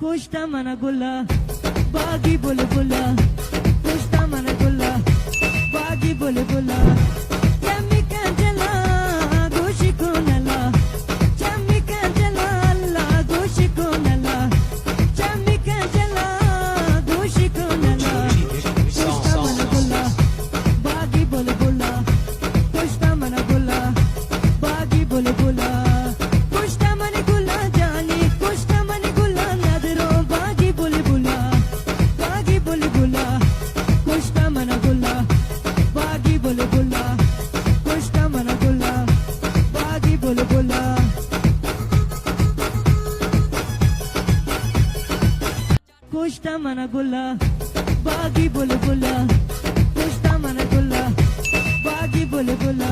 Kushta mana gulla, bagi bole bulla. Kushta mana gulla, bagi bole bulla. Jammi kanjala, goshi konala. Jammi kanjala, alla goshi konala. Jammi kanjala, goshi konala. Kushta mana gulla, bagi bole bulla. Kushta mana gulla, bagi bole bulla. Kushta mana gulla jani, kushta mana gulla nadro, bagi bole bulla, bagi bole bulla. Kushta mana gulla, bagi bole bulla. Kushta mana gulla, bagi bole bulla. Kushta mana gulla, bagi bole bulla. Kushta mana gulla, bagi bole bulla.